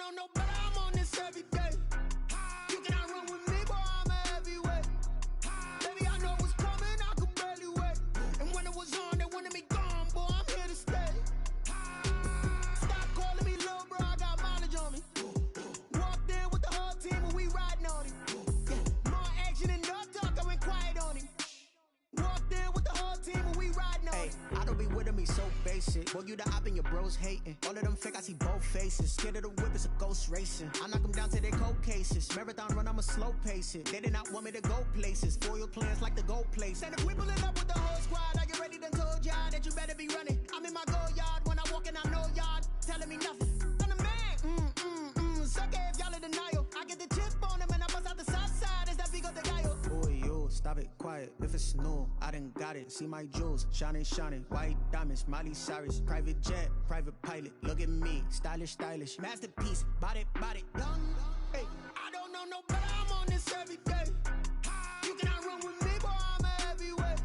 don't know, but I'm on this every day. You cannot run with me, boy, I'm a heavyweight. Baby, I know what's coming, I could barely wait. And when it was on, they wanted me gone, boy, I'm here to stay. Stop calling me little bro, I got mileage on me. Walked in with the whole team and we riding on him. Yeah, more action and no talk, I went quiet on him. Walked in with the whole team and we riding on him. I don't be with me so basic. Boy, you the op and your bros hating. All of them fake, I see both faces. Scared of the whip, it's a ghost racing. I knock them down to their cold cases. Marathon run, I'ma slow pace it. They did not want me to go places. Foil plans like the gold place. And if we pulling up with the whole squad, I get ready, done told y'all that you better be running. I'm in my go yard when I walk in, I know y'all telling me nothing. I'm the man, suck it if y'all in denial. I get the chip on them and I bust out the south side. Is that Vigo de Gallo? Boy, you, stop it, quiet. If it's new, I done got it. See my jewels, shining, shining. White diamonds, Miley Cyrus. Private jet, private pilot. Look at me, stylish, stylish. Masterpiece, body, done. Hey, I don't know no better, I'm on this every day. You cannot run with me, boy, I'm a heavyweight.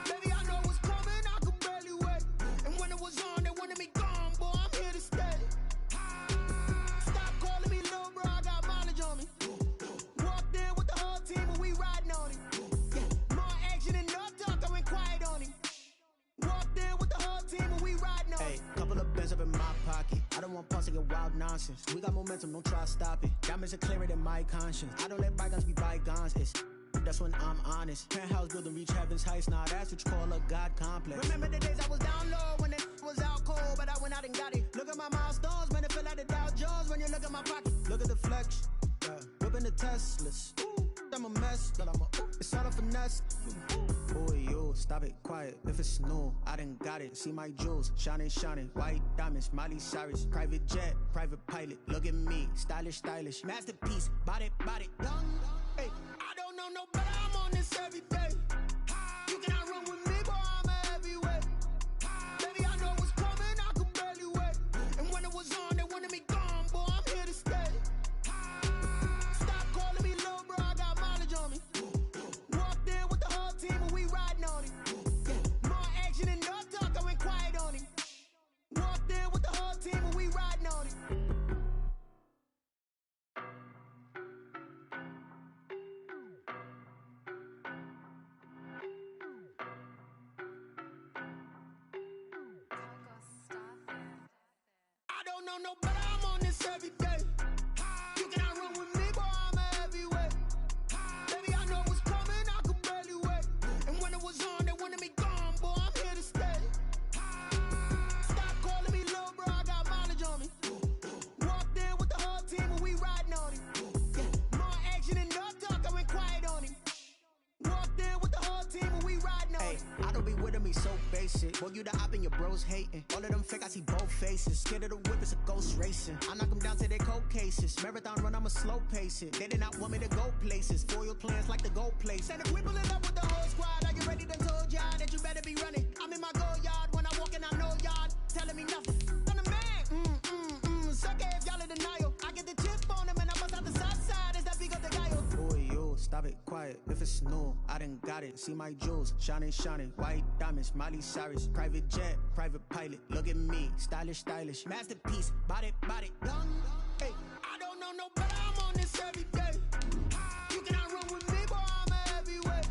Baby, I know what's coming, I could barely wait. And when it was on, they wanted me gone, boy, I'm here to stay. Stop calling me little bro, I got mileage on me. Walked in with the whole team and we riding on him. Yeah, more action and no talk, I went quiet on him. Walked in with the whole team and we riding on him. Hey, couple of bands up in my pocket. I don't want pause to get wild nonsense. We got momentum, don't try to stop it. Diamonds are clearer than my conscience. I don't let bygones be bygones. That's when I'm honest. Penthouse building, reach heaven's heights. Nah, that's what you call a God complex. Remember the days I was down low when it was out cold, but I went out and got it. Look at my milestones, man, it feel like the Dow Jones when you look at my pocket. Look at the flex, whipping the Teslas. I'm a mess, but it's all a finesse. Boy, you, stop it, quiet. If it's new, I done got it. See my jewels, shining, shining. White diamonds, Miley Cyrus. Private jet, private pilot. Look at me, stylish, stylish. Masterpiece, body, done. Hey, I don't know no better, I'm on this every day. You cannot run with me, boy, I'm a heavyweight. Baby, I know what's coming, I could barely wait. And when it was on, they wanted me gone, boy, I'm here to stay. Stop calling me little bro, I got mileage on me. Walked in with the whole team and we riding on him. Yeah, more action and no talk, I went quiet on him. Walked in with the whole team and we riding on him. I don't know no better, I'm on this every day. You cannot run with me, boy, I'm a heavyweight. Baby, I know what's coming, I could barely wait. And when it was on, they wanted me gone, boy, I'm here to stay. Stop calling me little bro, I got mileage on me. Walked in with the whole team and we riding on him. Yeah, more action and no talk, I went quiet on him. Walked in with the whole team and we riding on him. I don't be with me so basic. Boy, you the op and your bros hating. All of them fake, I see both faces. Scared of the whip, it's a ghost racing. I knock them down to their cold cases. Marathon run, I'ma slow pace it. They did not want me to go places. Foil plans like the gold place. And if we pulling up with the whole squad, I get ready, done told y'all that you better be running. I'm in my go yard when I walk in, I know y'all telling me nothing. I'm the man, suck it if y'all in denial. I get the chip on them and I bust out the south side. Is that Vigo de Gallo? Boy, you, stop it, quiet. If it's new, I done got it. See my jewels, shining, shining. White diamonds, Miley Cyrus. Private jet, private pilot. Look at me, stylish, stylish. Masterpiece, body, done. Hey, I don't know no better, I'm on this every day. You cannot run with me, boy, I'm a heavyweight.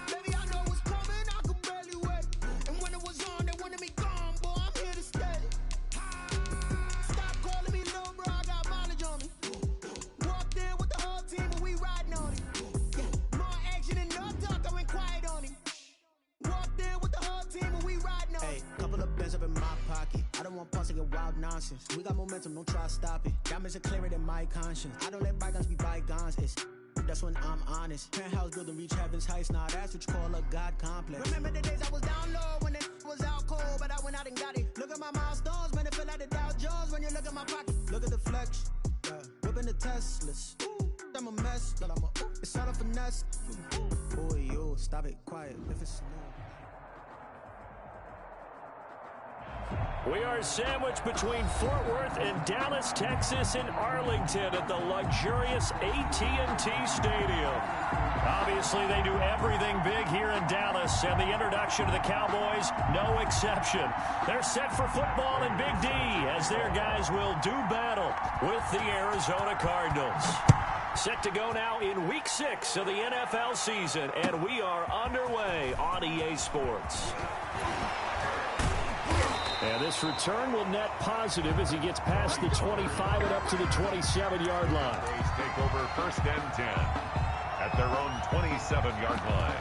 Baby, I know what's coming, I could barely wait. And when it was on, they wanted me gone, boy, I'm here to stay. Stop calling me little bro, I got mileage on me. Walked in with the whole team and we riding on him. Yeah, more action and no talk, I went quiet on him. Walked in with the whole team and we riding on him. Hey, couple of bands up in my pocket. I don't want pause to get wild nonsense. We got momentum, don't try to stop it. Diamonds are clearer than my conscience. I don't let bygones be bygones. That's when I'm honest. Penthouse building, reach heaven's heights. Nah, that's what you call a God complex. Remember the days I was down low when it was out cold, but I went out and got it. Look at my milestones, man, it feel like the Dow Jones when you look at my pocket. Look at the flex, whipping the Teslas. I'm a mess, but it's all a finesse. Boy, you, stop it, quiet. If it's new. We are sandwiched between Fort Worth and Dallas, Texas, and Arlington at the luxurious AT&T Stadium. Obviously, they do everything big here in Dallas, and the introduction to the Cowboys, no exception. They're set for football in Big D as their guys will do battle with the Arizona Cardinals. Set to go now in Week 6 of the NFL season, and we are underway on EA Sports. And this return will net positive as he gets past the 25 and up to the 27-yard line. Cowboys take over 1st and 10 at their own 27-yard line.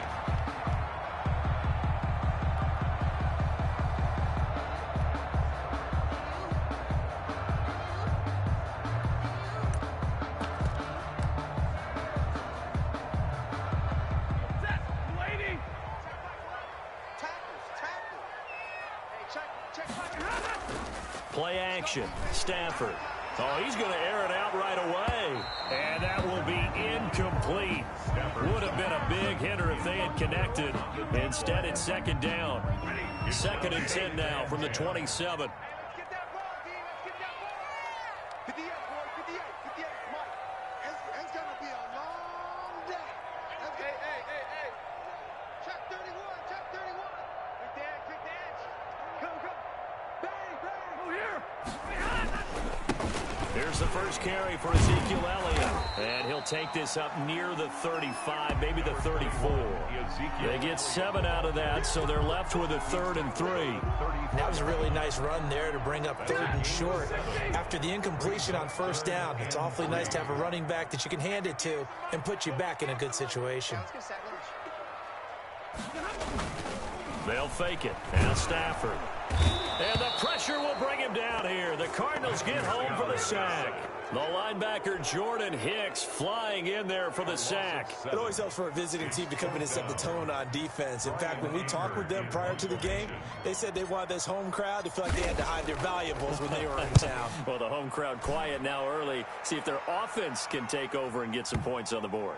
Play action. Stafford. Oh, he's going to air it out right away. And that will be incomplete. Would have been a big hitter if they had connected. Instead, it's 2nd down. 2nd and 10 now from the 27. Here's the first carry for Ezekiel Elliott. And he'll take this up near the 35, maybe the 34. They get 7 out of that, so they're left with a 3rd and 3. That was a really nice run there to bring up 3rd and short. After the incompletion on 1st down, it's awfully nice to have a running back that you can hand it to and put you back in a good situation. They'll fake it. Now Stafford. And the pressure will bring him down here. The Cardinals get home for the sack. The linebacker Jordan Hicks flying in there for the sack. It always helps for a visiting team to come in and set the tone on defense. In fact, when we talked with them prior to the game, they said they wanted this home crowd to feel like they had to hide their valuables when they were in town. Well, the home crowd quiet now early. See if their offense can take over and get some points on the board.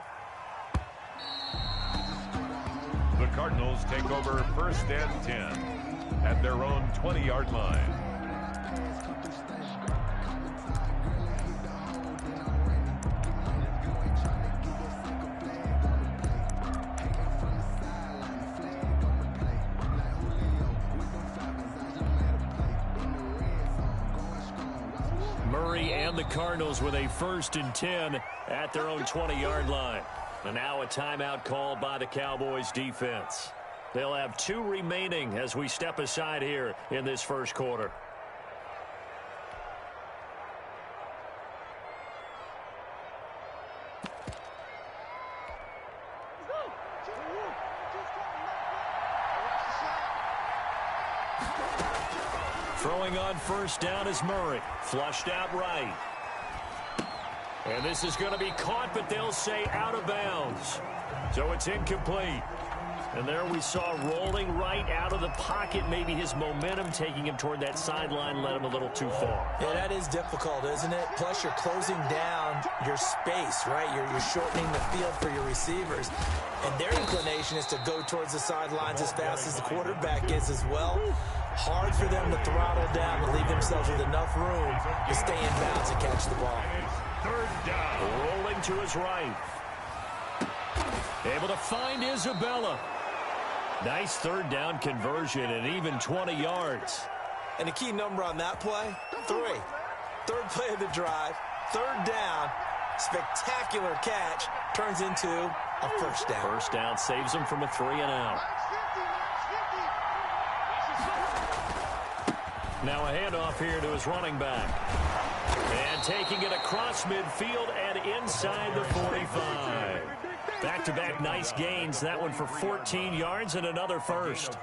The Cardinals take over 1st and 10 at their own 20-yard line. Murray and the Cardinals with a 1st and 10 at their own 20-yard line. And now a timeout called by the Cowboys defense. They'll have 2 remaining as we step aside here in this first quarter. Throwing on 1st down is Murray. Flushed out right. And this is going to be caught, but they'll say out of bounds. So it's incomplete. And there we saw rolling right out of the pocket. Maybe his momentum taking him toward that sideline led him a little too far. Yeah, that is difficult, isn't it? Plus, you're closing down your space, right? You're shortening the field for your receivers. And their inclination is to go towards the sidelines as fast as the quarterback is as well. Hard for them to throttle down and leave themselves with enough room to stay in bounds and catch the ball. 3rd down. Rolling to his right. Able to find Isabella. Nice 3rd down conversion and even 20 yards. And the key number on that play, 3. 3rd play of the drive, 3rd down, spectacular catch, turns into a 1st down. 1st down saves him from a 3 and out. Now a handoff here to his running back. And taking it across midfield and inside the 45. Back-to-back nice gains. That one for 14 yards and another 1st.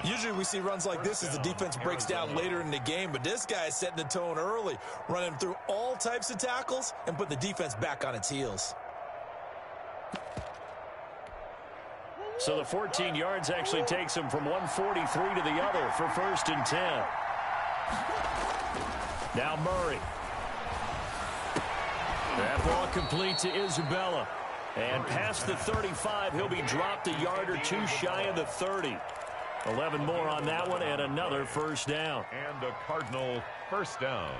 Usually we see runs like this as the defense breaks down later in the game, but this guy is setting the tone early, running through all types of tackles and put the defense back on its heels. So the 14 yards actually takes him from 143 to the other for 1st and 10. Now Murray. That ball complete to Isabella. And past the 35, he'll be dropped a yard or 2 shy of the 30. 11 more on that one and another first down. And a Cardinal first down.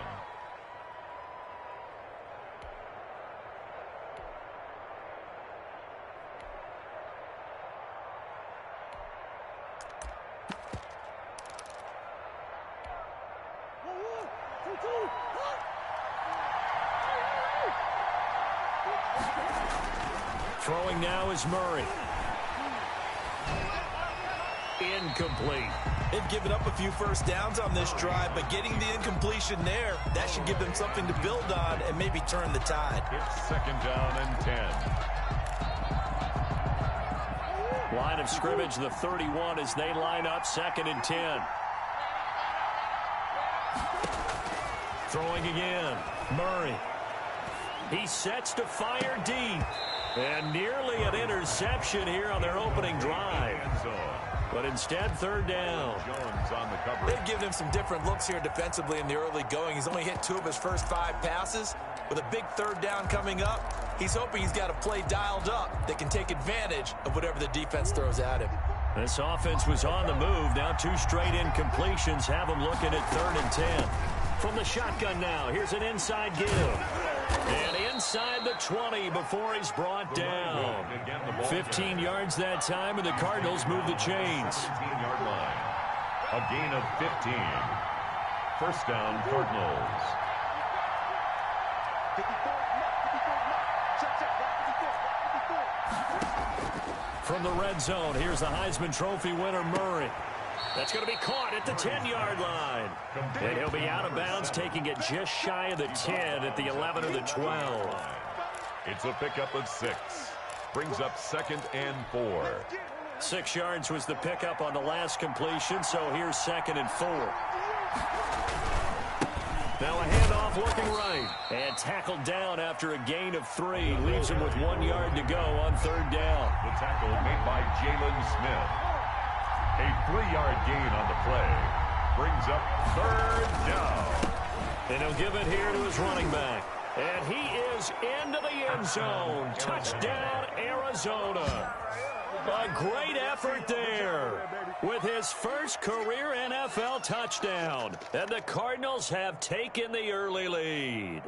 Throwing now is Murray. Incomplete. They've given up a few first downs on this drive, but getting the incompletion there, that should give them something to build on and maybe turn the tide. It's second down and 10. Line of scrimmage, the 31 as they line up second and 10. Throwing again. Murray. He sets to fire deep. And nearly an interception here on their opening drive. But instead, third down. Jones on the cover. They've given him some different looks here defensively in the early going. He's only hit 2 of his first 5 passes. With a big third down coming up, he's hoping he's got a play dialed up that can take advantage of whatever the defense throws at him. This offense was on the move. Now 2 straight incompletions have them looking at third and 10. From the shotgun now, here's an inside give. And inside the 20 before he's brought down. 15 yards that time, and the Cardinals move the chains. 15-yard line. A gain of 15. First down, Cardinals. From the red zone, here's the Heisman Trophy winner, Murray. That's going to be caught at the 10-yard line. And he'll be out of bounds, taking it just shy of the 10 at the 11 or the 12. It's a pickup of 6. Brings up second and 4. 6 yards was the pickup on the last completion, so here's second and 4. Now a handoff looking right. And tackled down after a gain of 3. Leaves him with 1 yard to go on third down. The tackle made by Jalen Smith. A 3-yard gain on the play. Brings up third down. And he'll give it here to his running back. And he is into the end zone. Touchdown, Arizona. A great effort there with his first career NFL touchdown. And the Cardinals have taken the early lead.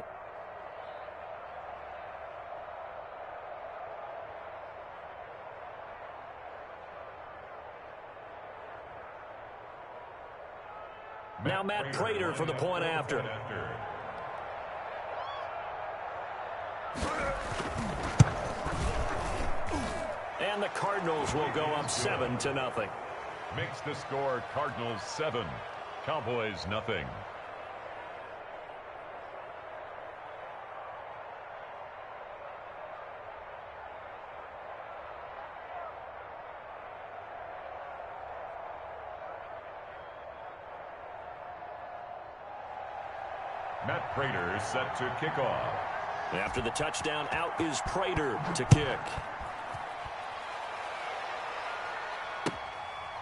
Now Matt Prater for the point after. And the Cardinals will go up 7-0. Makes the score Cardinals 7, Cowboys nothing. Matt Prater set to kick off. After the touchdown, out is Prater to kick.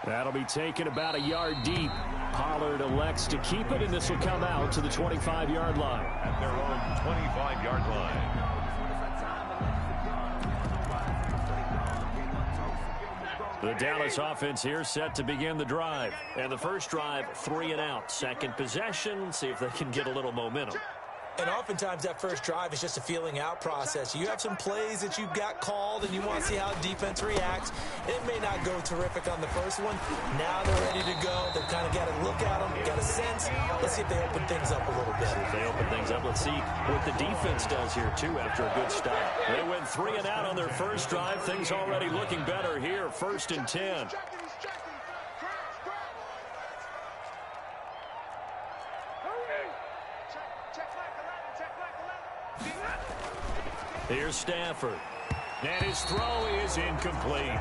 That'll be taken about a yard deep. Pollard elects to keep it, and this will come out to the 25-yard line. At their own 25-yard line. The Dallas offense here set to begin the drive. And the first drive, 3 and out. Second possession, see if they can get a little momentum. And oftentimes that first drive is just a feeling out process. You have some plays that you've got called and you want to see how defense reacts. It may not go terrific on the first one. Now they're ready to go. They've kind of got to look at them, got a sense. Let's see if they open things up a little bit. If they open things up, let's see what the defense does here, too, after a good start. They went 3 and out on their first drive. Things already looking better here. First and 10. Here's Stafford. And his throw is incomplete.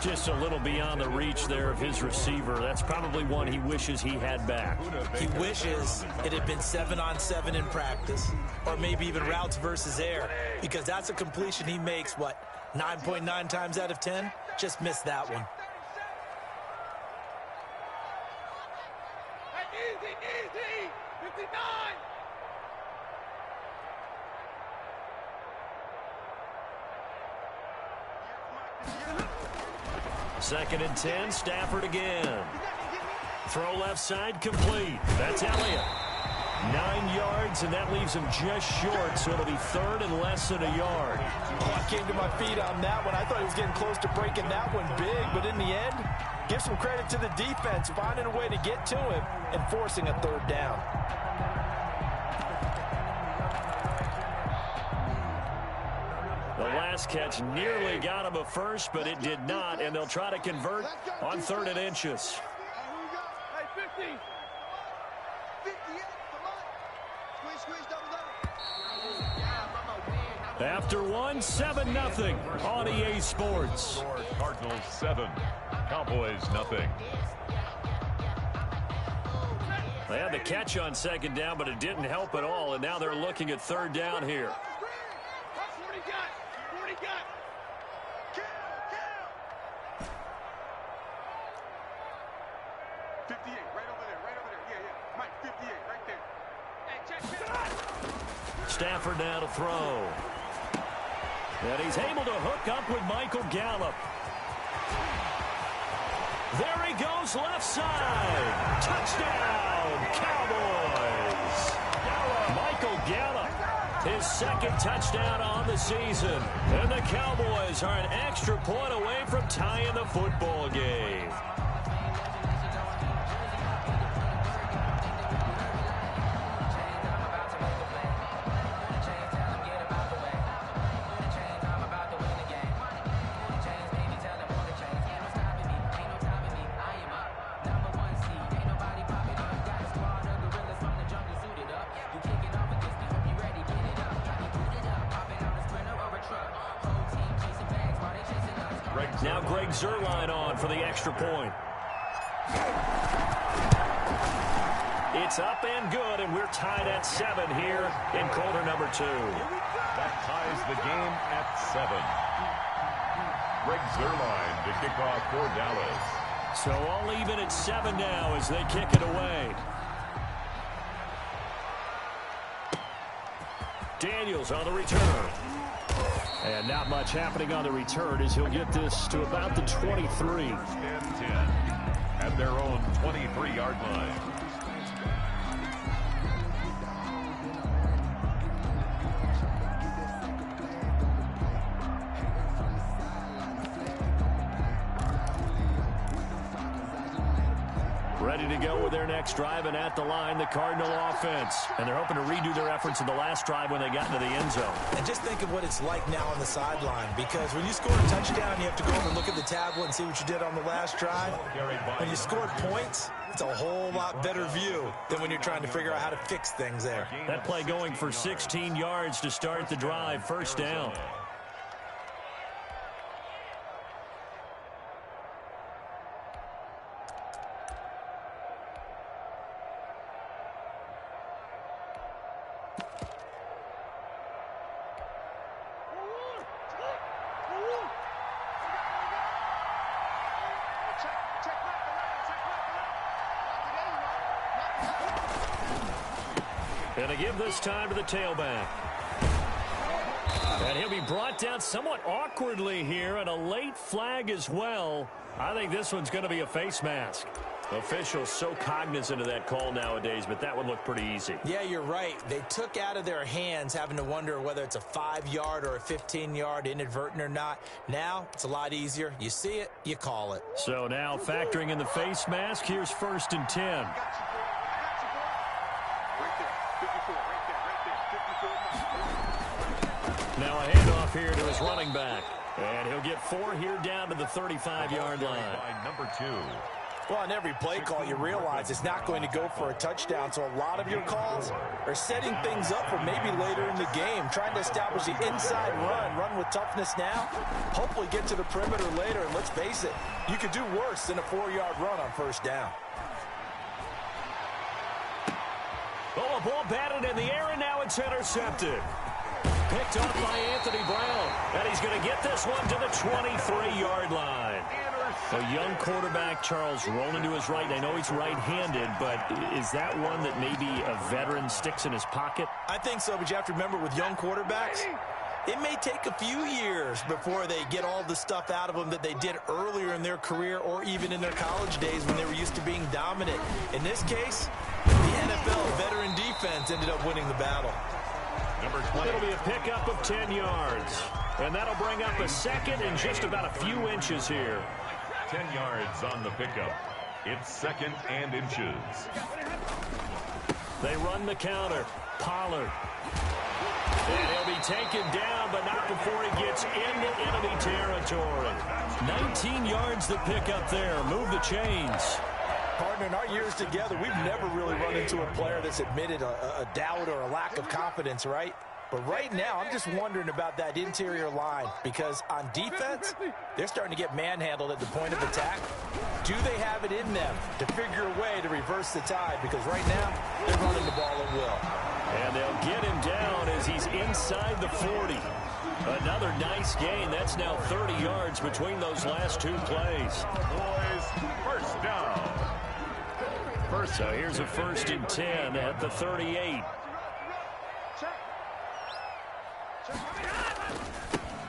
Just a little beyond the reach there of his receiver. That's probably one he wishes he had back. He wishes it had been 7-on-7 in practice, or maybe even routes versus air, because that's a completion he makes, 9.9 times out of 10? Just missed that one. Easy, 59. 2nd and 10, Stafford again. Throw left side, complete. That's Elliott. 9 yards, and that leaves him just short, so it'll be 3rd and less than a yard. Oh, I came to my feet on that one. I thought he was getting close to breaking that one big, but in the end, give some credit to the defense, finding a way to get to him and forcing a 3rd down. The last catch nearly got him a first, but it did not, and they'll try to convert on 3rd and inches. After one, 7-0 on EA Sports. Cardinals 7, Cowboys 0. They had the catch on 2nd down, but it didn't help at all, and now they're looking at 3rd down here. Stafford now to throw. And he's able to hook up with Michael Gallup. There he goes, left side. Touchdown, Cowboys. Michael Gallup, his 2nd touchdown on the season. And the Cowboys are an extra point away from tying the football game. Now Greg Zuerlein on for the extra point. It's up and good, and we're tied at 7 here in quarter number 2. That ties the game at 7. Greg Zuerlein to kick off for Dallas. So all even at 7 now as they kick it away. Daniels on the return. And not much happening on the return as he'll get this to about the 23. And 10 at their own 23-yard line. Ready to go with their next drive, and at the line, the Cardinal offense. And they're hoping to redo their efforts in the last drive when they got into the end zone. And just think of what it's like now on the sideline, because when you score a touchdown, you have to go over and look at the tablet and see what you did on the last drive. When you scored points, it's a whole lot better view than when you're trying to figure out how to fix things there. That play going for 16 yards to start the drive, 1st down. And they give this time to the tailback. And he'll be brought down somewhat awkwardly here, and a late flag as well. I think this one's going to be a face mask. Officials so cognizant of that call nowadays, but that one looked pretty easy. Yeah, you're right. They took out of their hands having to wonder whether it's a 5-yard or a 15-yard, inadvertent or not. Now, it's a lot easier. You see it, you call it. So now factoring in the face mask, here's 1st and 10. Now a handoff here to his running back. And he'll get 4 here down to the 35-yard line. By number 2. Well, on every play call, you realize it's not going to go for a touchdown, so a lot of your calls are setting things up for maybe later in the game, trying to establish the inside run with toughness now, hopefully get to the perimeter later, and let's face it, you could do worse than a 4-yard run on 1st down. Oh, a ball batted in the air, and now it's intercepted. Picked off by Anthony Brown, and he's going to get this one to the 23-yard line. A young quarterback, Charles, rolling to his right. I know he's right-handed, but is that one that maybe a veteran sticks in his pocket? I think so, but you have to remember with young quarterbacks, it may take a few years before they get all the stuff out of them that they did earlier in their career or even in their college days when they were used to being dominant. In this case, the NFL veteran defense ended up winning the battle. Number 20. It'll be a pickup of 10 yards. And that'll bring up a second and just about a few inches here. 10 yards on the pickup. It's second and inches. They run the counter. Pollard. And he'll be taken down, but not before he gets into enemy territory. 19 yards the pickup there. Move the chains. Partner, in our years together, we've never really run into a player that's admitted a doubt or a lack of confidence, right? But right now, I'm just wondering about that interior line because on defense, they're starting to get manhandled at the point of attack. Do they have it in them to figure a way to reverse the tide? Because right now, they're running the ball at will. And they'll get him down as he's inside the 40. Another nice gain. That's now 30 yards between those last two plays. Boys, first down. So here's a 1st and 10 at the 38.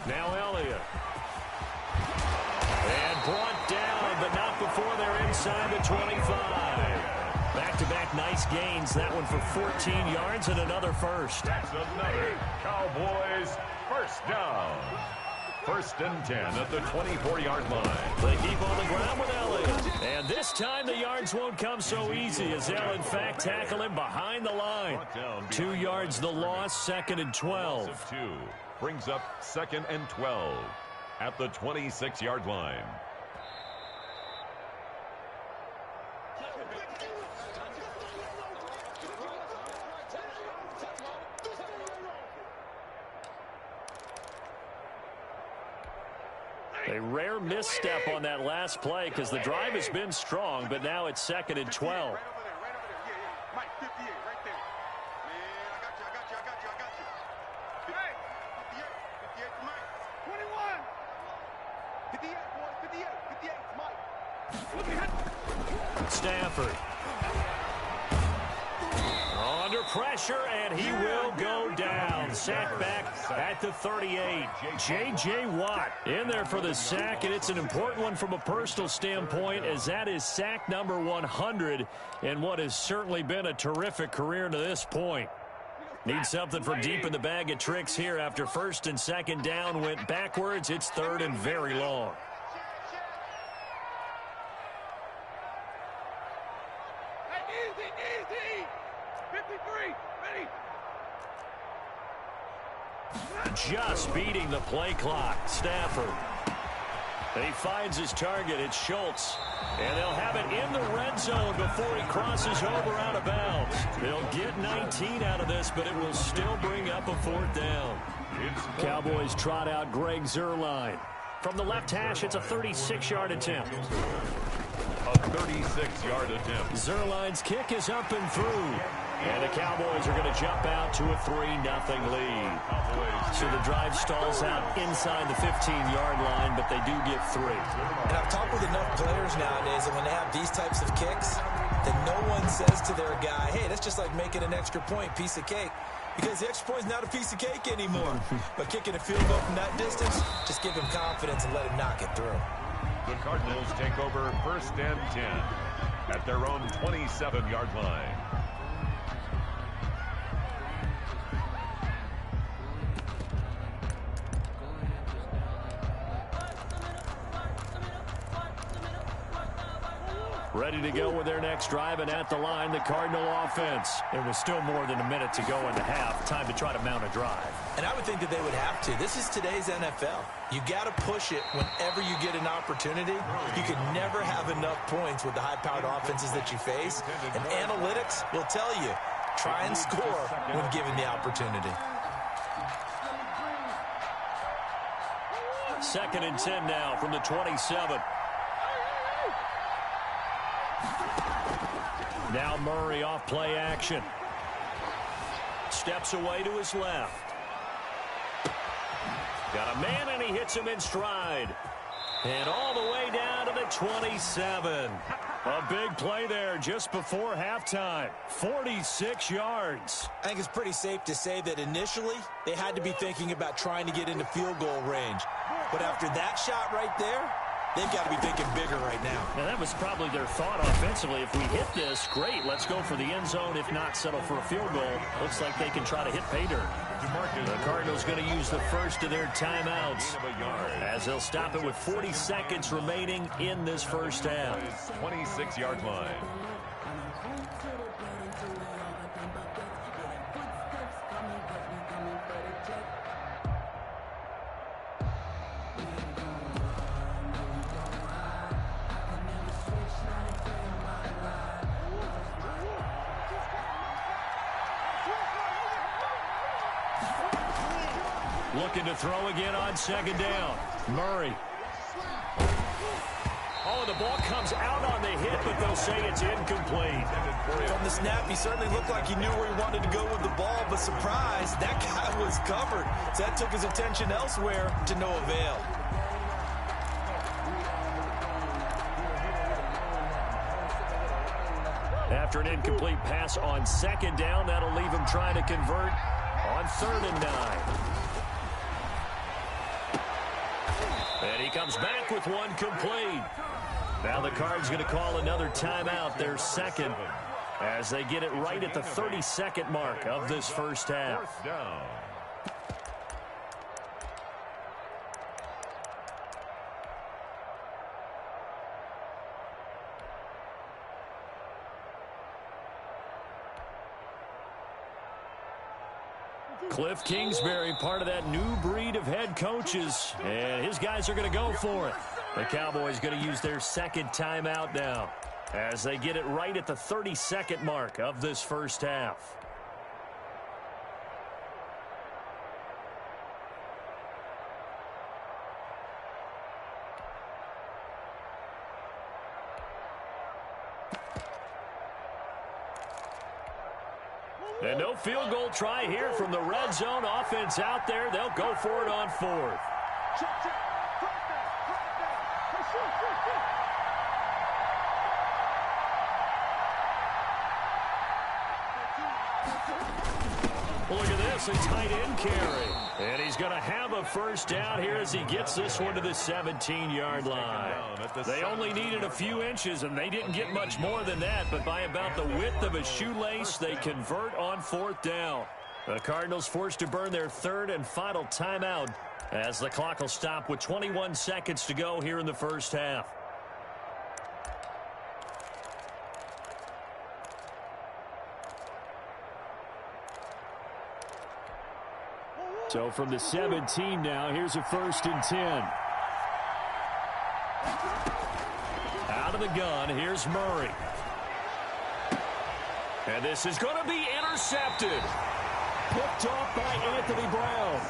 Now Elliott. And brought down, but not before they're inside the 25. Back-to-back nice gains. That one for 14 yards and another first. That's another Cowboys first down. 1st and 10 at the 24-yard line. They keep on the ground with Elliott. And this time the yards won't come so easy as they'll, in fact, tackle him behind the line. 2 yards the loss, 2nd and 12. 2 brings up 2nd and 12 at the 26-yard line. A rare misstep on that last play because the drive has been strong, but now it's 2nd and 12. Stafford. Under pressure, and he will go down. Sack back at the 38. J.J. Watt in there for the sack, and it's an important one from a personal standpoint as that is sack number 100 in what has certainly been a terrific career to this point. Need something from deep in the bag of tricks here after 1st and 2nd down went backwards. It's 3rd and very long. Just beating the play clock. Stafford. And he finds his target. It's Schultz. And they'll have it in the red zone before he crosses over out of bounds. They'll get 19 out of this, but it will still bring up a 4th down. Cowboys trot out Greg Zuerlein. From the left hash, it's a 36-yard attempt. A 36-yard attempt. Zuerlein's kick is up and through. And the Cowboys are going to jump out to a 3-0 lead. So the drive stalls out inside the 15-yard line, but they do get 3. And I've talked with enough players nowadays that when they have these types of kicks, that no one says to their guy, hey, that's just like making an extra point, piece of cake. Because the extra point is not a piece of cake anymore. But kicking a field goal from that distance, just give him confidence and let him knock it through. The Cardinals take over 1st and 10 at their own 27-yard line. Ready to go with their next drive, and at the line, the Cardinal offense. There was still more than a minute to go in the half. Time to try to mount a drive. And I would think that they would have to. This is today's NFL. You got to push it whenever you get an opportunity. You can never have enough points with the high-powered offenses that you face. And analytics will tell you, try and score when given the opportunity. 2nd and 10 now from the 27. Now Murray off play action. Steps away to his left. Got a man, and he hits him in stride. And all the way down to the 27. A big play there just before halftime. 46 yards. I think it's pretty safe to say that initially they had to be thinking about trying to get into field goal range. But after that shot right there, they've got to be thinking bigger right now. And that was probably their thought offensively. If we hit this, great. Let's go for the end zone. If not, settle for a field goal. Looks like they can try to hit pay dirt. The Cardinals going to use the first of their timeouts as they'll stop it with 40 seconds remaining in this first half. 26-yard line. Looking to throw again on second down. Murray. Oh, the ball comes out on the hit, but they'll say it's incomplete. From the snap, he certainly looked like he knew where he wanted to go with the ball, but surprise, that guy was covered. So that took his attention elsewhere to no avail. After an incomplete pass on second down, that'll leave him trying to convert on 3rd and 9. And he comes back with one complete. Now the Cards going to call another timeout, their second, as they get it right at the 30-second mark of this first half. Down. Cliff Kingsbury, part of that new breed of head coaches, and his guys are going to go for it. The Cowboys going to use their second timeout now as they get it right at the 30-second mark of this first half. And no field goal try here from the red zone. Offense out there. They'll go for it on 4th. Look at this, a tight end carry. And he's going to have a first down here as he gets this one to the 17-yard line. They only needed a few inches, and they didn't get much more than that. But by about the width of a shoelace, they convert on 4th down. The Cardinals forced to burn their 3rd and final timeout as the clock will stop with 21 seconds to go here in the first half. So from the 17 now, here's a 1st and 10. Out of the gun, here's Murray. And this is going to be intercepted. Picked off by Anthony Brown.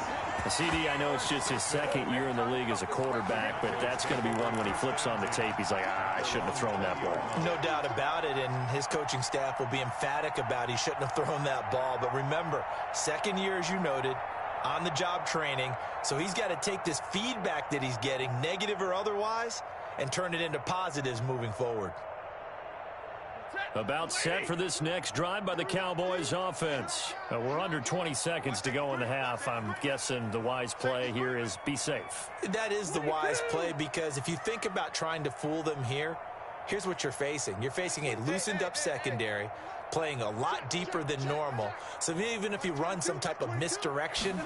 CD, I know it's just his 2nd year in the league as a quarterback, but that's going to be one when he flips on the tape. He's like, I shouldn't have thrown that ball. No doubt about it, and his coaching staff will be emphatic about he shouldn't have thrown that ball. But remember, 2nd year, as you noted, on-the-job training, so he's got to take this feedback that he's getting, negative or otherwise, and turn it into positives moving forward. About set for this next drive by the Cowboys offense. We're under 20 seconds to go in the half. I'm guessing the wise play here is be safe. That is the wise play, because if you think about trying to fool them here, here's what you're facing. You're facing a loosened-up secondary, playing a lot deeper than normal. So even if you run some type of misdirection,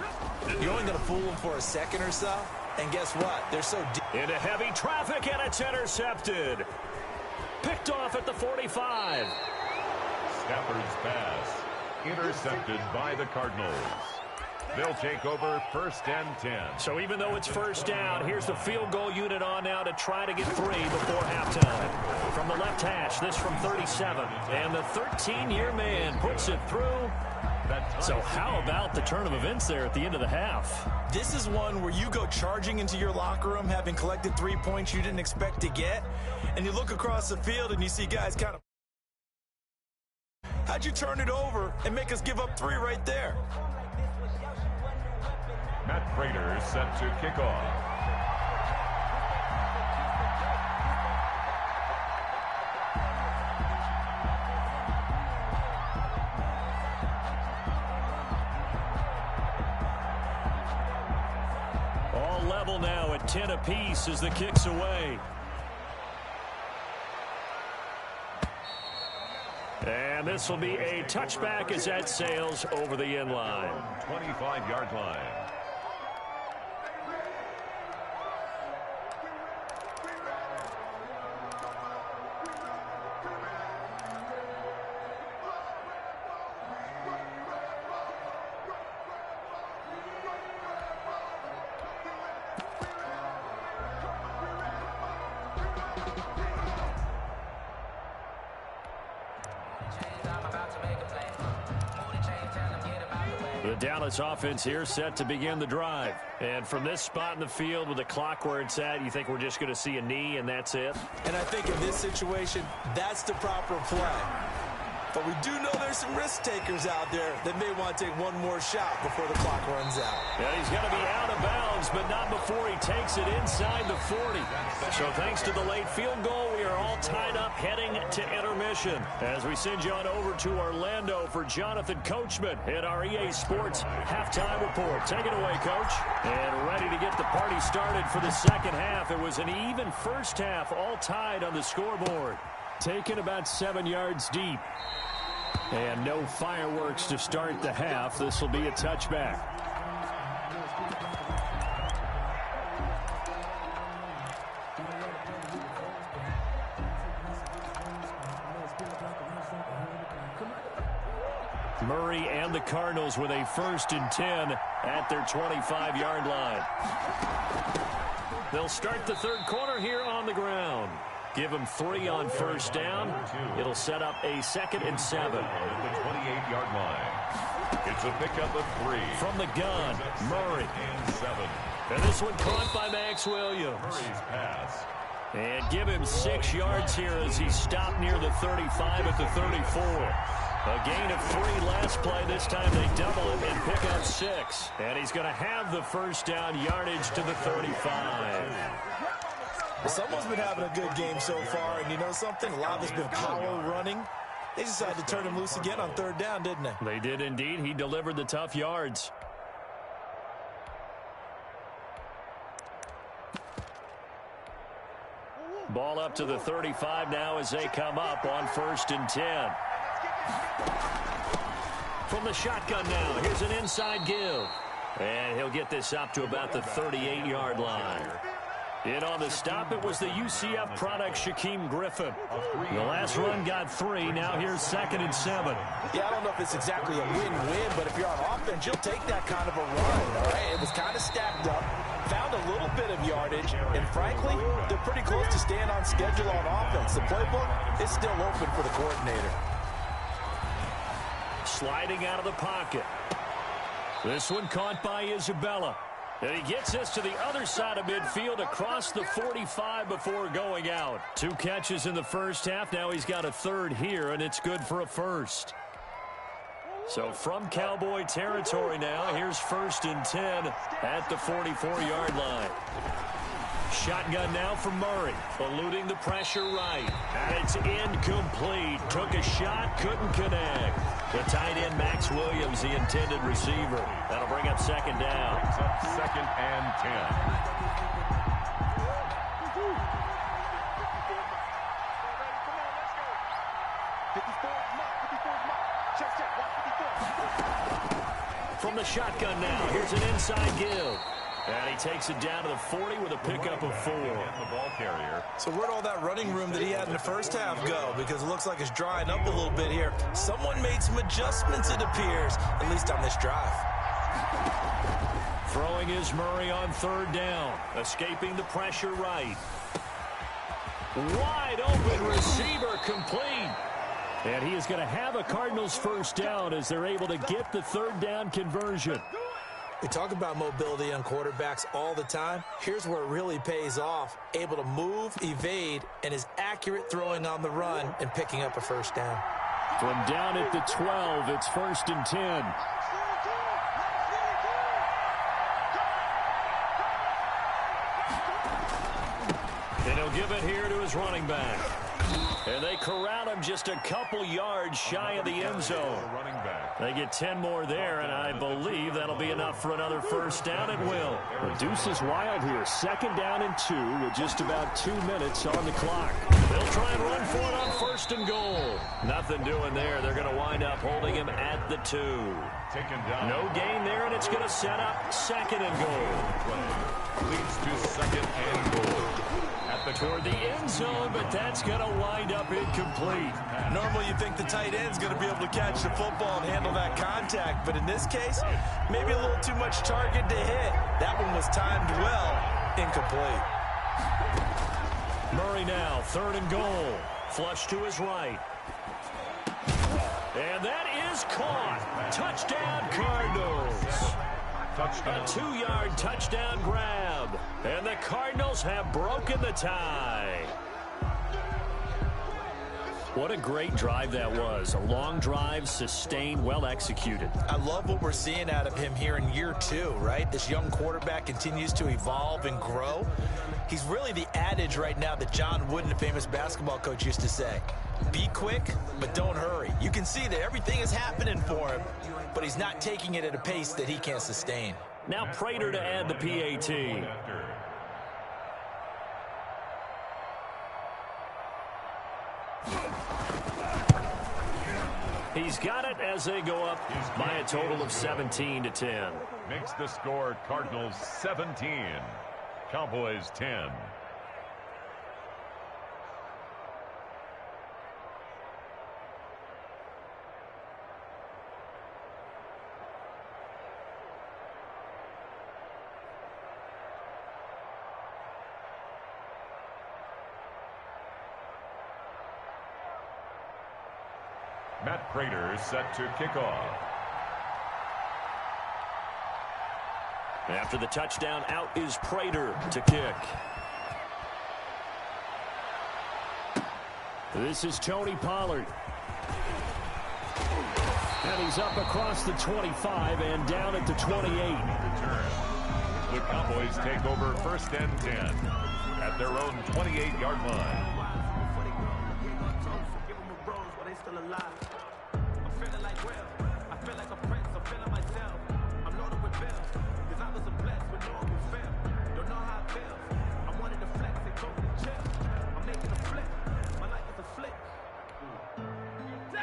you're only going to fool them for a second or so. And guess what? They're so deep. Into heavy traffic, and it's intercepted. Picked off at the 45. Stafford's pass intercepted by the Cardinals. They'll take over 1st and 10. So even though it's first down, here's the field goal unit on now to try to get 3 before halftime. From the left hash, this from 37. And the 13-year man puts it through. So how about the turn of events there at the end of the half? This is one where you go charging into your locker room having collected 3 points you didn't expect to get, and you look across the field and you see guys kind of, how'd you turn it over and make us give up 3 right there? Matt Prater set to kick off. level now at 10 apiece as the kick's away. And this will be a touchback as that sails over the end line. 25-yard line. The Dallas offense here set to begin the drive. And from this spot in the field with the clock where it's at, you think we're just going to see a knee and that's it? And I think in this situation, that's the proper play. But we do know there's some risk takers out there that may want to take one more shot before the clock runs out. Yeah, he's going to be out of bounds, but not before he takes it inside the 40. So thanks to the late field goal, we are all tied up heading to intermission. As we send you on over to Orlando for Jonathan Coachman at our EA Sports Halftime Report. Take it away, Coach. And ready to get the party started for the second half. It was an even first half, all tied on the scoreboard. Taken about 7 yards deep. And no fireworks to start the half. This will be a touchback. Murray and the Cardinals with a 1st and 10 at their 25-yard line. They'll start the third quarter here on the ground. Give them 3 on first down. It'll set up a 2nd and 7. At the 28-yard line. It's a pickup of 3. From the gun, Murray. And 7. And this one caught by Max Williams. Murray's pass. And give him 6 yards here as he stopped near the 35 at the 34. A gain of 3 last play. This time they double it and pick up 6. And he's going to have the first down yardage to the 35. Well, someone's been having a good game so far, and you know something? A lot of it's been power running. They decided to turn him loose again on 3rd down, didn't they? They did indeed. He delivered the tough yards. Ball up to the 35 now as they come up on 1st and 10. From the shotgun now, here's an inside give. And he'll get this up to about the 38-yard line. In on the stop, it was the UCF product, Shaquem Griffin. The last run got 3. Now here's 2nd and 7. Yeah, I don't know if it's exactly a win-win, but if you're on offense, you'll take that kind of a run, all right? It was kind of stacked up, found a little bit of yardage, and frankly, they're pretty close to staying on schedule on offense. The playbook is still open for the coordinator. Sliding out of the pocket. This one caught by Isabella. And he gets this to the other side of midfield across the 45 before going out. 2 catches in the first half. Now he's got a 3rd here, and it's good for a 1st. So from Cowboy territory now, here's 1st and 10 at the 44-yard line. Shotgun now from Murray, eluding the pressure right. And it's incomplete. Took a shot, couldn't connect. The tight end, Max Williams, the intended receiver. That'll bring up 2nd down. Brings up 2nd and 10. From the shotgun now, here's an inside give. And he takes it down to the 40 with a pickup of 4. The ball carrier. So where'd all that running room that he had in the first half go? Because it looks like it's drying up a little bit here. Someone made some adjustments, it appears, at least on this drive. Throwing is Murray on 3rd down. Escaping the pressure right. Wide open receiver complete. And he is going to have a Cardinals first down as they're able to get the 3rd down conversion. We talk about mobility on quarterbacks all the time. Here's where it really pays off. Able to move, evade, and is accurate throwing on the run and picking up a first down. From down at the 12, it's 1st and 10. And he'll give it here to his running back. And they corral him just a couple yards shy of the end zone. They get 10 more there, and I believe that'll be enough for another first down at will. The deuce is wild here. 2nd down and 2 with just about 2 minutes on the clock. They'll try and run for it on 1st and goal. Nothing doing there. They're going to wind up holding him at the 2. No gain there, and it's going to set up 2nd and goal. Leads to 2nd and goal. Toward the end zone, but that's going to wind up incomplete. Normally you think the tight end's going to be able to catch the football and handle that contact, but in this case, maybe a little too much target to hit. That one was timed well. Incomplete. Murray now, 3rd and goal. Flush to his right. And that is caught. Touchdown, Cardinals. A 2-yard touchdown grab. And the Cardinals have broken the tie. What a great drive that was. A long drive, sustained, well executed. I love what we're seeing out of him here in year 2, right? This young quarterback continues to evolve and grow. He's really the adage right now that John Wooden, the famous basketball coach, used to say. Be quick, but don't hurry. You can see that everything is happening for him, but he's not taking it at a pace that he can't sustain. Now Prater to add the PAT. He's got it as they go up by a total of 17-10. Makes the score Cardinals 17, Cowboys 10. Matt Prater set to kick off. After the touchdown, out is Prater to kick. This is Tony Pollard. And he's up across the 25 and down at the 28. The Cowboys take over 1st and 10 at their own 28-yard line.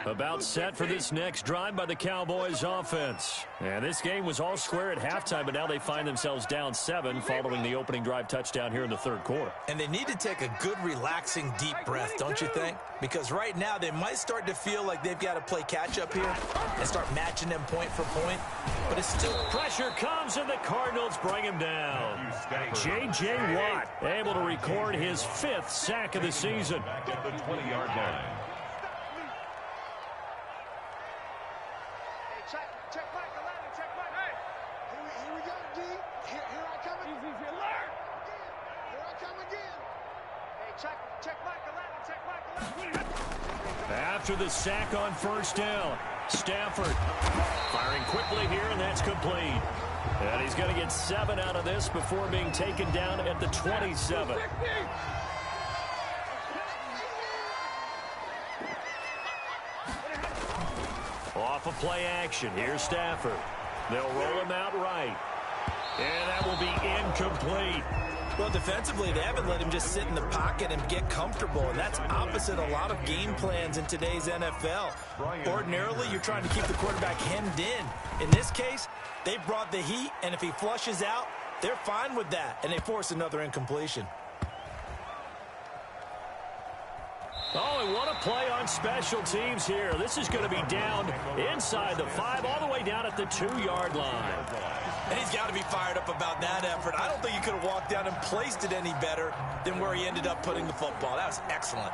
About set for this next drive by the Cowboys offense. And this game was all square at halftime, but now they find themselves down 7 following the opening drive touchdown here in the 3rd quarter. And they need to take a good, relaxing, deep breath, don't you think? Because right now they might start to feel like they've got to play catch-up here and start matching them point for point. But it's still... Pressure comes, and the Cardinals bring him down. J.J. Watt able to record his 5th sack of the season. Back at the 20-yard line. Check Mike, Aladdin, check Mike. Hey, here we go, D. Here I come again. Easy, alert. Here I come again. Hey, check Mike, Aladdin, check Mike, Aladdin. After the sack on 1st down, Stafford firing quickly here, and that's complete. And he's going to get 7 out of this before being taken down at the 27. Off of play action. Here's Stafford. They'll roll him out right. And that will be incomplete. Well, defensively, they haven't let him just sit in the pocket and get comfortable, and that's opposite a lot of game plans in today's NFL. Ordinarily, you're trying to keep the quarterback hemmed in. In this case, they brought the heat, and if he flushes out, they're fine with that, and they force another incompletion. Oh, and what a play on special teams here. This is going to be down inside the 5, all the way down at the 2-yard line. And he's got to be fired up about that effort. I don't think he could have walked down and placed it any better than where he ended up putting the football. That was excellent.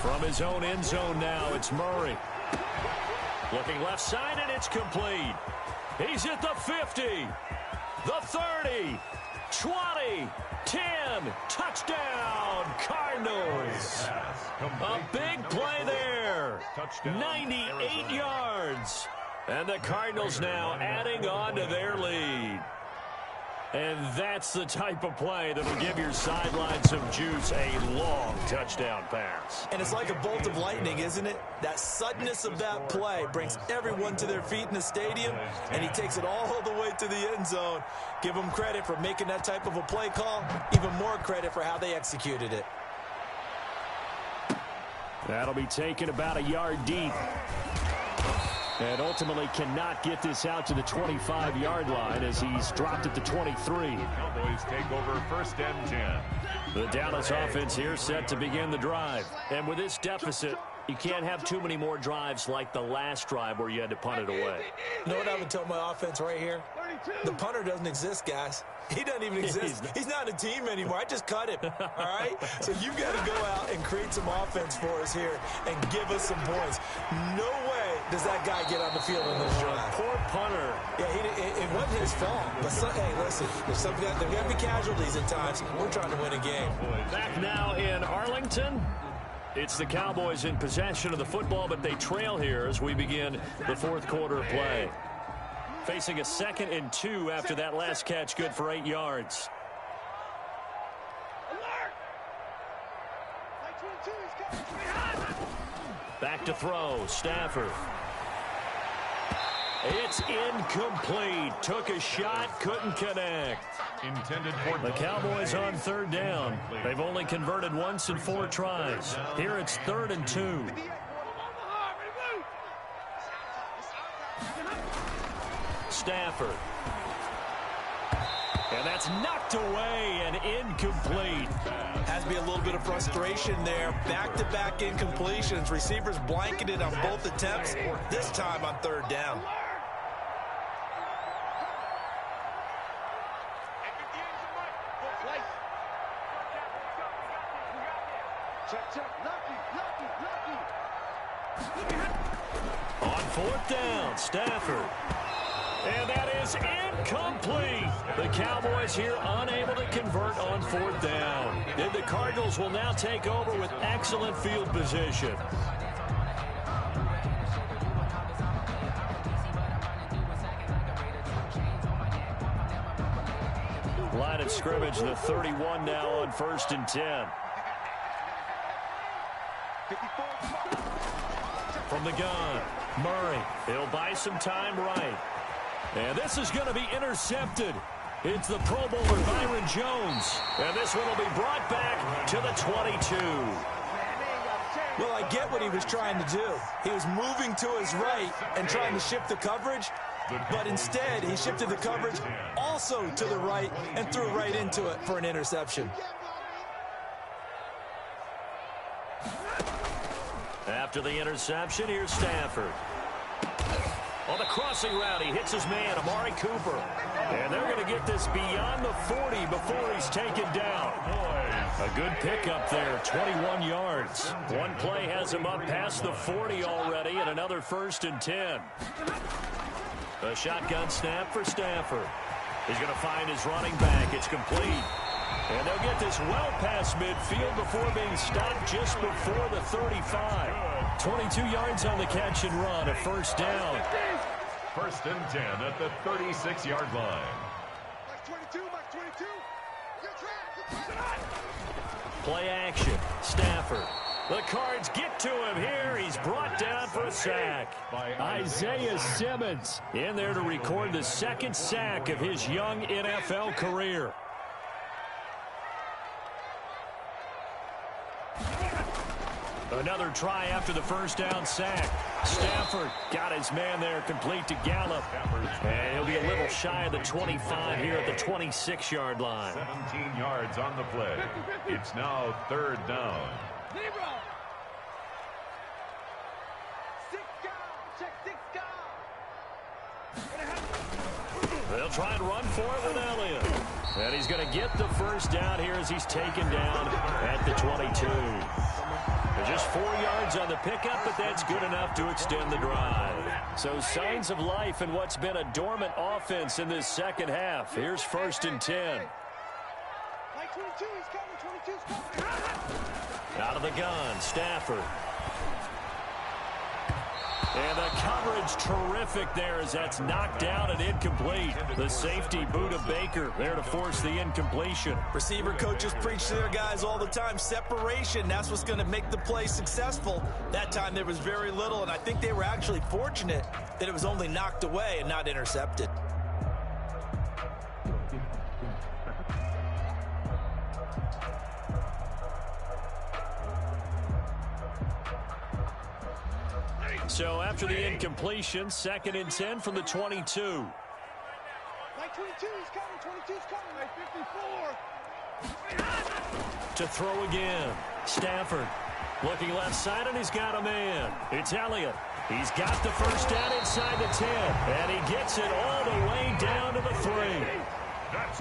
From his own end zone now, it's Murray. Looking left side, and it's complete. He's at the 50, the 30, 20, 10, touchdown, Cardinals. A big play there, 98 yards. And the Cardinals now adding on to their lead. And that's the type of play that will give your sideline some juice, a long touchdown pass. And it's like a bolt of lightning, isn't it? That suddenness of that play brings everyone to their feet in the stadium, and he takes it all the way to the end zone. Give him credit for making that type of a play call, even more credit for how they executed it. That'll be taken about a yard deep. And ultimately cannot get this out to the 25-yard line as he's dropped at the 23. Cowboys take over 1st and 10. The Dallas offense here set to begin the drive. And with this deficit, you can't have too many more drives like the last drive where you had to punt it away. You know what I would tell my offense right here? The punter doesn't exist, guys. He doesn't even exist. He's not a team anymore. I just cut him, all right? So you got to go out and create some offense for us here and give us some points. No way does that guy get on the field in this drive. Poor punter. Yeah, it wasn't his fault. But, hey, listen, there's got to be casualties at times. We're trying to win a game. Back now in Arlington. It's the Cowboys in possession of the football, but they trail here as we begin the 4th quarter play. Facing a 2nd and 2 after that last catch, good for 8 yards. Back to throw, Stafford. It's incomplete. Took a shot, couldn't connect. Intended for the Cowboys on 3rd down. They've only converted once in 4 tries. Here it's 3rd and 2. Stafford. And that's knocked away and incomplete. Has to be a little bit of frustration there. Back-to-back incompletions. Receivers blanketed on both attempts, this time on 3rd down. On 4th down, Stafford. And that is incomplete. The Cowboys here unable to convert on 4th down. And the Cardinals will now take over with excellent field position. Line of scrimmage, the 31 now on 1st and 10. From the gun, Murray. He'll buy some time right. And this is going to be intercepted. It's the Pro Bowler Byron Jones. And this one will be brought back to the 22. Well, I get what he was trying to do. He was moving to his right and trying to shift the coverage. But instead, he shifted the coverage also to the right and threw right into it for an interception. After the interception, here's Stafford. On the crossing route, he hits his man, Amari Cooper. And they're going to get this beyond the 40 before he's taken down. A good pickup there, 21 yards. One play has him up past the 40 already, and another 1st and 10. A shotgun snap for Stafford. He's going to find his running back. It's complete. And they'll get this well past midfield before being stopped just before the 35. 22 yards on the catch and run, a 1st down. 1st and 10 at the 36-yard line. Play action. Stafford. The Cards get to him here. He's brought down for a sack. Isaiah Simmons in there to record the 2nd sack of his young NFL career. Another try after the 1st down sack. Stafford got his man there, complete to Gallup. And he'll be a little shy of the 25 here at the 26-yard line. 17 yards on the play. It's now 3rd down. They'll try and run for it with Elliott. And he's going to get the 1st down here as he's taken down at the 22. Just 4 yards on the pickup, but that's good enough to extend the drive. So signs of life in what's been a dormant offense in this 2nd half. Here's 1st and 10. Out of the gun, Stafford. And the coverage terrific there as that's knocked down and incomplete. The safety, Budda Baker, there to force the incompletion. Receiver coaches preach to their guys all the time. Separation, that's what's going to make the play successful. That time there was very little, and I think they were actually fortunate that it was only knocked away and not intercepted. So after the incompletion, 2nd and 10 from the 22. 22, he's coming, 22's coming, 54. To throw again, Stafford looking left side, and he's got a man. It's Elliott. He's got the first down inside the 10, and he gets it all the way down to the 3.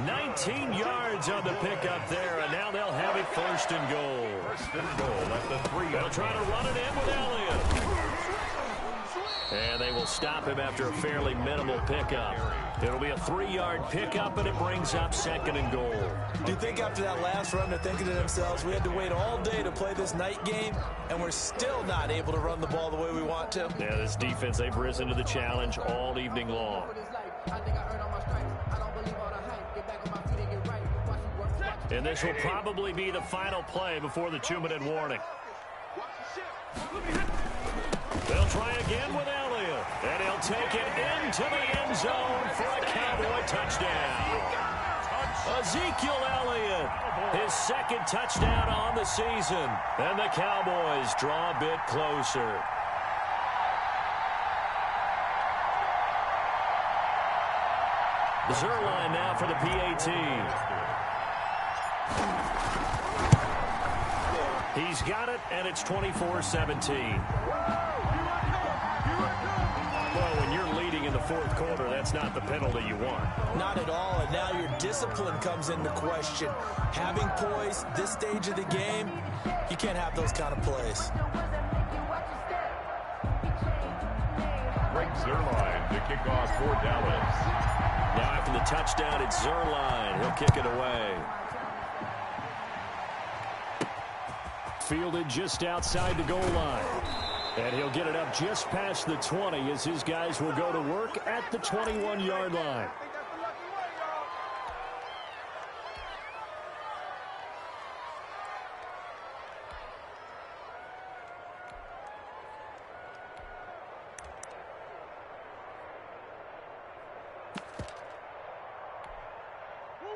19 yards on the pickup there, and now they'll have it 1st and goal. 1st and goal at the 3. They'll try to run it in with Elliott. And they will stop him after a fairly minimal pickup. It'll be a 3-yard pickup, and it brings up 2nd and goal. Do you think after that last run they're thinking to themselves, we had to wait all day to play this night game, and we're still not able to run the ball the way we want to? Yeah, this defense, they've risen to the challenge all evening long. And this will probably be the final play before the 2-minute warning. They'll try again with Elliott, and he'll take it into the end zone for a Cowboy touchdown. Ezekiel Elliott, his 2nd touchdown on the season, and the Cowboys draw a bit closer. Zuerlein now for the PAT. He's got it, and it's 24-17. Well, when you're leading in the 4th quarter, that's not the penalty you want. Not at all, and now your discipline comes into question. Having poise this stage of the game, you can't have those kind of plays. Greg Zuerlein to kick off for Dallas. Now after the touchdown, it's Zuerlein. He'll kick it away. Fielded just outside the goal line. And he'll get it up just past the 20 as his guys will go to work at the 21-yard line.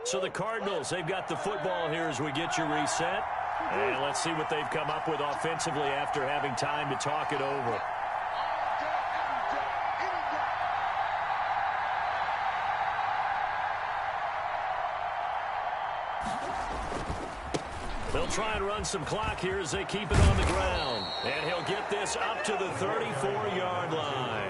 So the Cardinals, they've got the football here as we get you reset. And let's see what they've come up with offensively after having time to talk it over. They'll try and run some clock here as they keep it on the ground. And he'll get this up to the 34-yard line.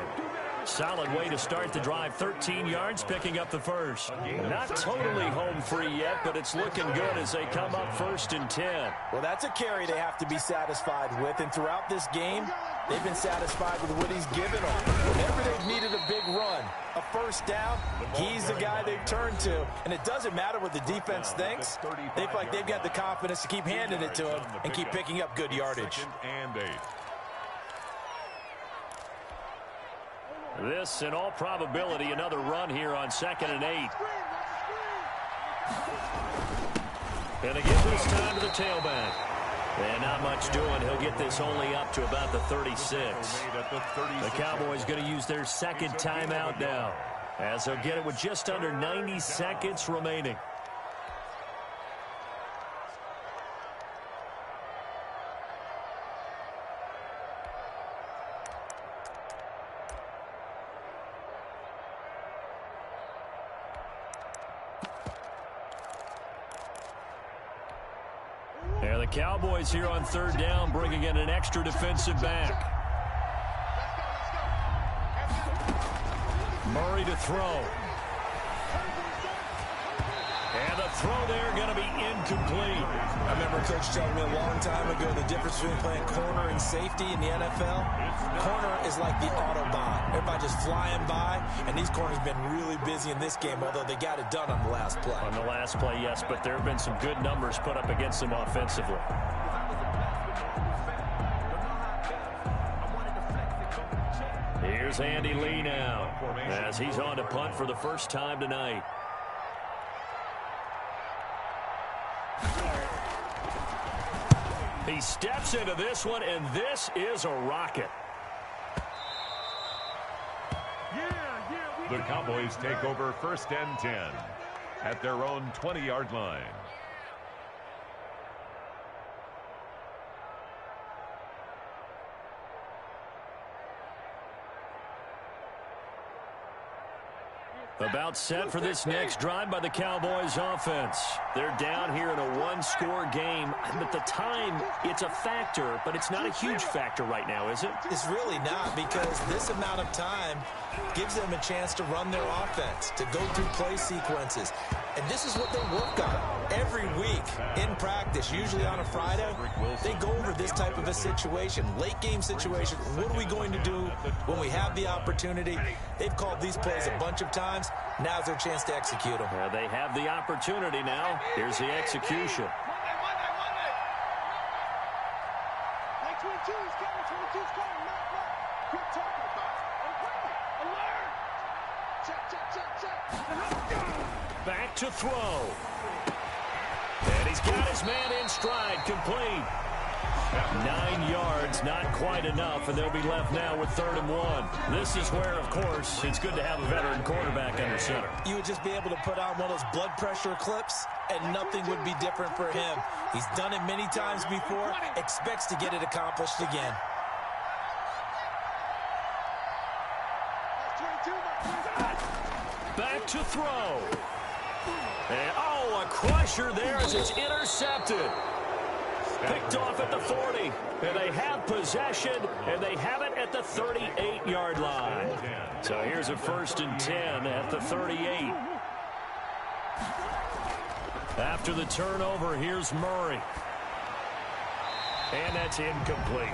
Solid way to start the drive. 13 yards, picking up the 1st. Not totally home free yet, but it's looking good as they come up 1st and 10. Well, that's a carry they have to be satisfied with, and throughout this game, they've been satisfied with what he's given them. Whenever they've needed a big run, a 1st down, he's the guy they've turned to, and it doesn't matter what the defense thinks. They feel like they've got the confidence to keep handing it to him and keep picking up good yardage. 2nd and 8. This, in all probability, another run here on 2nd and 8. And they give this time to the tailback. And not much doing. He'll get this only up to about the 36. The Cowboys going to use their 2nd timeout now, as they'll get it with just under 90 seconds remaining. And the Cowboys here on 3rd down, bringing in an extra defensive back. Murray to throw. And the throw there going to be incomplete. I remember Coach telling me a long time ago the difference between playing corner and safety in the NFL. Corner is like the Autobahn. Everybody just flying by, and these corners have been really busy in this game, although they got it done on the last play. On the last play, yes, but there have been some good numbers put up against them offensively. Here's Andy Lee now, as he's on to punt for the first time tonight. He steps into this one, and this is a rocket. The Cowboys take over 1st and 10 at their own 20-yard line. About set for this next drive by the Cowboys offense. They're down here in a one-score game. At the time, it's a factor, but it's not a huge factor right now, is it? It's really not, because this amount of time gives them a chance to run their offense, to go through play sequences. And this is what they work on every week in practice, usually on a Friday. They go over this type of a situation, late game situation. What are we going to do when we have the opportunity? They've called these plays a bunch of times. Now's their chance to execute them. Yeah, they have the opportunity now. Here's the execution. Back to throw. And he's got his man in stride, complete. 9 yards, not quite enough, and they'll be left now with 3rd and 1. This is where, of course, it's good to have a veteran quarterback under center. You would just be able to put on one of those blood pressure clips, and nothing would be different for him. He's done it many times before, expects to get it accomplished again. Back to throw. And, a crusher there as it's intercepted. Picked off at the 40. And they have possession, and they have it at the 38-yard line. So here's a 1st and 10 at the 38. After the turnover, here's Murray. And that's incomplete.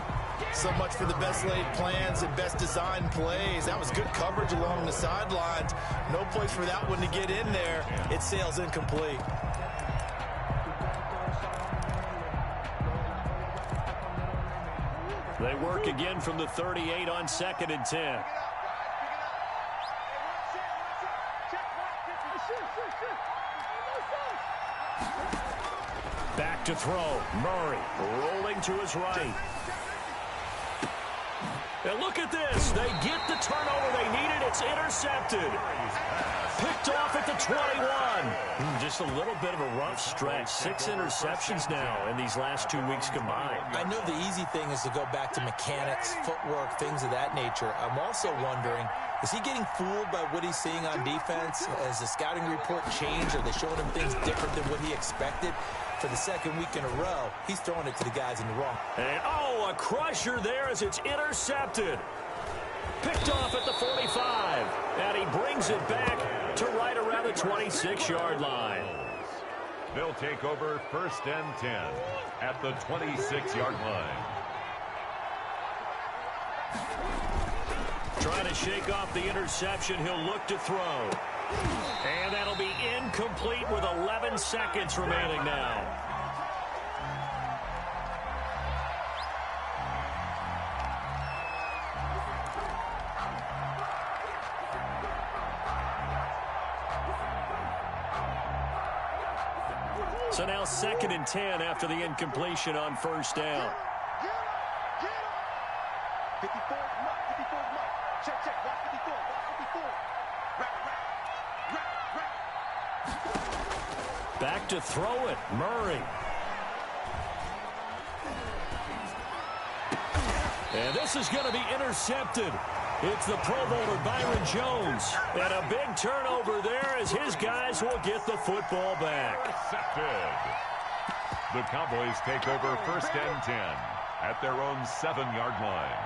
So much for the best laid plans and best designed plays. That was good coverage along the sidelines. No place for that one to get in there. It sails incomplete. They work again from the 38 on 2nd and 10. Back to throw. Murray rolling to his right. And look at this. They get the turnover they needed. It's intercepted. Picked off at the 21. Just a little bit of a rough stretch. 6 interceptions now in these last 2 weeks combined. I know the easy thing is to go back to mechanics, footwork, things of that nature. I'm also wondering, is he getting fooled by what he's seeing on defense? Has the scouting report changed? Are they showing him things different than what he expected? For the 2nd week in a row, he's throwing it to the guys in the wrong. And, a crusher there as it's intercepted. Picked off at the 45. And he brings it back to right around the 26-yard line. They'll take over 1st and 10 at the 26-yard line. Trying to shake off the interception. He'll look to throw. And that'll be incomplete with 11 seconds remaining now. So now 2nd and 10 after the incompletion on 1st down. Back to throw it, Murray. And this is going to be intercepted. It's the Pro Bowler Byron Jones. And a big turnover there as his guys will get the football back. Intercepted. The Cowboys take over 1st and 10 at their own 7-yard line.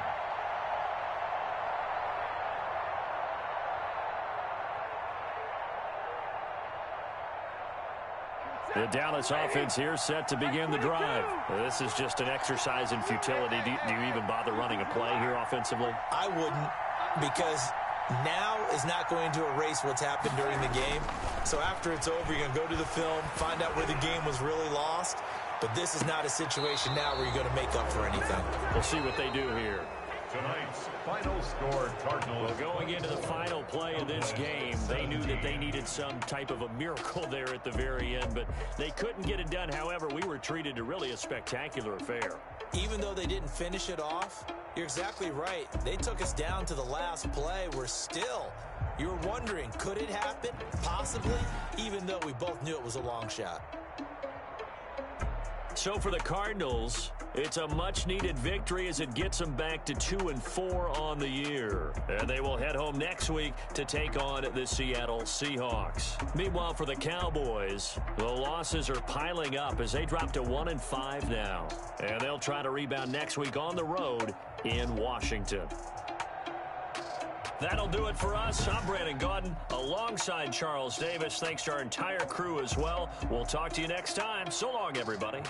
The Dallas offense here set to begin the drive. This is just an exercise in futility. Do you even bother running a play here offensively? I wouldn't, because now is not going to erase what's happened during the game. So after it's over, you're going to go to the film, find out where the game was really lost. But this is not a situation now where you're going to make up for anything. We'll see what they do here. Tonight's final score, Cardinals. Well, going into the final play of this game, they knew that they needed some type of a miracle there at the very end, but they couldn't get it done. However, we were treated to really a spectacular affair. Even though they didn't finish it off, you're exactly right. They took us down to the last play. You were wondering, could it happen? Possibly, even though we both knew it was a long shot. So for the Cardinals, it's a much-needed victory as it gets them back to 2-4 on the year. And they will head home next week to take on the Seattle Seahawks. Meanwhile, for the Cowboys, the losses are piling up as they drop to 1-5 now. And they'll try to rebound next week on the road in Washington. That'll do it for us. I'm Brandon Gaudin alongside Charles Davis. Thanks to our entire crew as well. We'll talk to you next time. So long, everybody.